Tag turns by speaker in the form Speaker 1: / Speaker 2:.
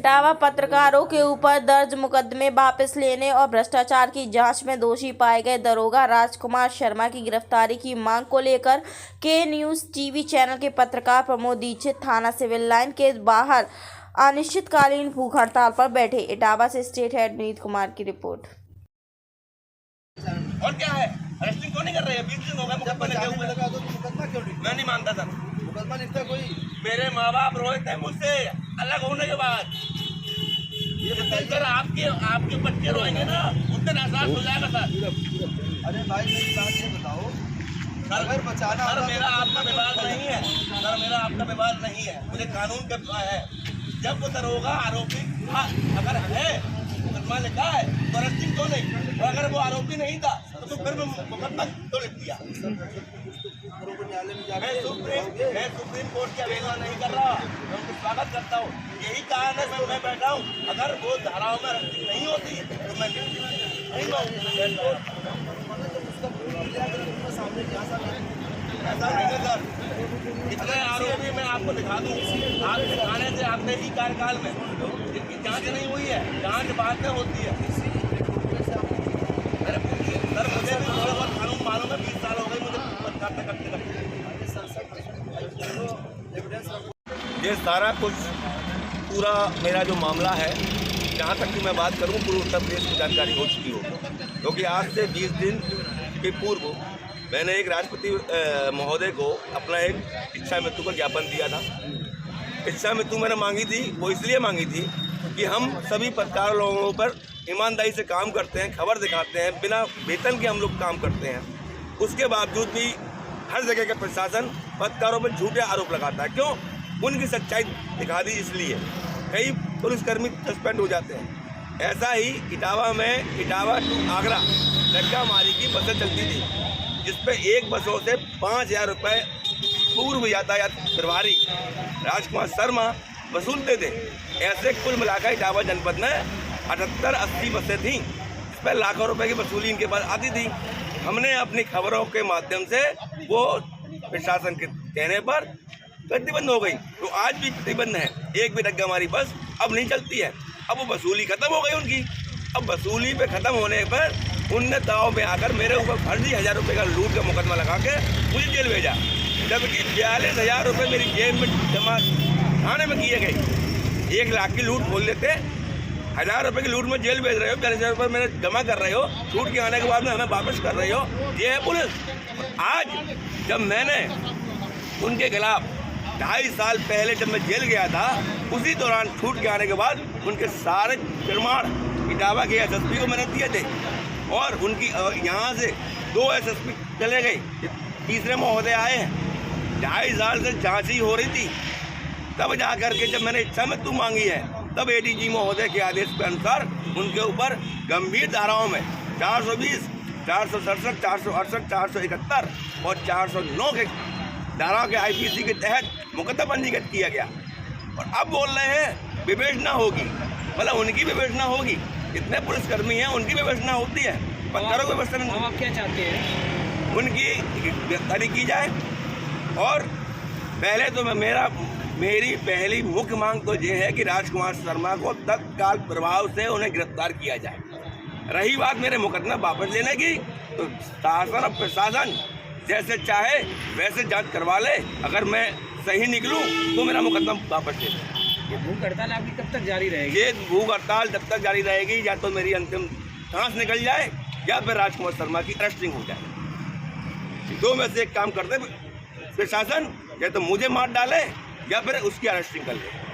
Speaker 1: इटावा पत्रकारों के ऊपर दर्ज मुकदमे वापस लेने और भ्रष्टाचार की जांच में दोषी पाए गए दरोगा राजकुमार शर्मा की गिरफ्तारी की मांग को लेकर के न्यूज़ टीवी चैनल के पत्रकार प्रमोद दीक्षित थाना सिविल लाइन के बाहर अनिश्चितकालीन भूख हड़ताल पर बैठे। इटावा से स्टेट हेड नीत कुमार की रिपोर्ट।
Speaker 2: और क्या है, अरेस्टिंग क्यों नहीं कर रहे हैं? 20 दिन हो गए मुकदमा लगे हुए। मुकदमा क्यों नहीं? मैं नहीं मानता था। मुकदमा लिखता कोई? मेरे माँ बाप रोए थे मुझसे अलग होने के बाद। ये सर आपके बच्चे रोएंगे ना, उस दिन एहसास हो जाएगा सर।
Speaker 3: अरे भाई मेरी बात ये बताओ,
Speaker 2: अगर बचाना सर मेरा आपका विवाद नहीं है, सर मेरा आपका विवाद नहीं है, मुझे कानून का है। जब वो दरोगा आरोपी अगर है, मुकदमा लिखा है तो अरेस्टिंग क्यों नहीं? और अगर वो आरोपी नहीं था तो फिर मुकदमा क्यों लिख दिया? मैं सुप्रीम कोर्ट की अवहेलना नहीं कर रहा, मैं उनको स्वागत करता हूँ। यही कारण है मैं बैठा हूँ। अगर वो धाराओं में अरेस्टिंग नहीं होती तो मैं नहीं ऐसा नहीं है सर। इतने आरोपी मैं आपको दिखा दूँ, आपके थाने से आपने ही कार्यकाल में इनकी जांच नहीं हुई है, जांच बाद में होती है। सर मुझे भी थोड़ा बहुत कानून मालूम है, 20 साल हो गए मुझे करते करते। ये सारा कुछ पूरा मेरा जो मामला है, जहाँ तक कि मैं बात करूँ पूरे उत्तर प्रदेश की जानकारी हो चुकी हो, क्योंकि आज से 20 दिन के पूर्व मैंने एक राष्ट्रपति महोदय को अपना एक इच्छा मृत्यु का ज्ञापन दिया था। इच्छा मृत्यु मैंने मांगी थी, वो इसलिए मांगी थी कि हम सभी पत्रकार लोगों पर ईमानदारी से काम करते हैं, खबर दिखाते हैं, बिना वेतन के हम लोग काम करते हैं। उसके बावजूद भी हर जगह का प्रशासन पत्रकारों पर झूठे आरोप लगाता है। क्यों? उनकी सच्चाई दिखा दी इसलिए। कई पुलिसकर्मी सस्पेंड हो जाते हैं। ऐसा ही इटावा में इटावा टू आगरा धक्का मारी की बसें चलती थी, जिसपे एक बसों से 5,000 रुपये पूर्व यातायात प्रभारी राजकुमार शर्मा वसूलते थे। ऐसे कुल मिलाकर इटावा जनपद में 78-80 बसें थीं, इस पर लाखों रुपए की वसूली इनके पास आती थी। हमने अपनी खबरों के माध्यम से वो प्रशासन के कहने पर प्रतिबंध हो गई, तो आज भी प्रतिबंध है। एक भी डग्गा मारी बस अब नहीं चलती है। अब वो वसूली खत्म हो गई उनकी। अब वसूली पे खत्म होने पर उनने दाव में आकर मेरे ऊपर फर्जी 1,000 रुपये का लूट का मुकदमा लगा के मुझे जेल भेजा, जबकि 42,000 रुपये मेरी जेब में जमा थाने में किए गए। 1 लाख की लूट बोल लेते, 1,000 रुपये की लूट में जेल भेज रहे हो, 42,000 रुपये मेरे जमा कर रहे हो, छूट के आने के बाद में हमें वापस कर रहे हो। ये है पुलिस। आज जब मैंने उनके खिलाफ 2.5 साल पहले जब मैं जेल गया था, उसी दौरान छूट के आने के बाद उनके सारे प्रमाण इटावा के SSP को मैंने दिए थे, और उनकी यहाँ से 2 SSP चले गए, तीसरे महोदय आए हैं। 2.5 साल से जाँच ही हो रही थी, तब जा करके जब मैंने इच्छा मृत्यु मांगी है, तब ADG महोदय के आदेश के अनुसार उनके ऊपर गंभीर धाराओं में 420, 467, 468, 471 और 409 के धाराओं के IPC के तहत मुकदमा पंजीकृत किया गया। और अब बोल रहे हैं विवेचना होगी, मतलब उनकी विवेचना होगी। इतने पुलिसकर्मी हैं, उनकी विवेचना होती है, पत्रकारों की विवेचना।
Speaker 4: आप क्या चाहते हैं?
Speaker 2: उनकी गिरफ्तारी की जाए, और पहले तो मेरी पहली मुख्य मांग तो ये है कि राजकुमार शर्मा को तत्काल प्रभाव से उन्हें गिरफ्तार किया जाए। रही बात मेरे मुकदमा वापस लेने की, तो शासन और प्रशासन जैसे चाहे वैसे जांच करवा ले। अगर मैं सही निकलूं तो मेरा मुकदमा वापस ले लें।
Speaker 4: ये भूख हड़ताल आपकी कब तक जारी रहेगी?
Speaker 2: ये भूख हड़ताल जब तक जारी रहेगी, या तो मेरी अंतिम सांस निकल जाए या फिर राजकुमार शर्मा की अरेस्टिंग हो जाए। 2 में से एक काम करते प्रशासन, या तो मुझे मार डाले या फिर उसकी अरेस्टिंग कर ले।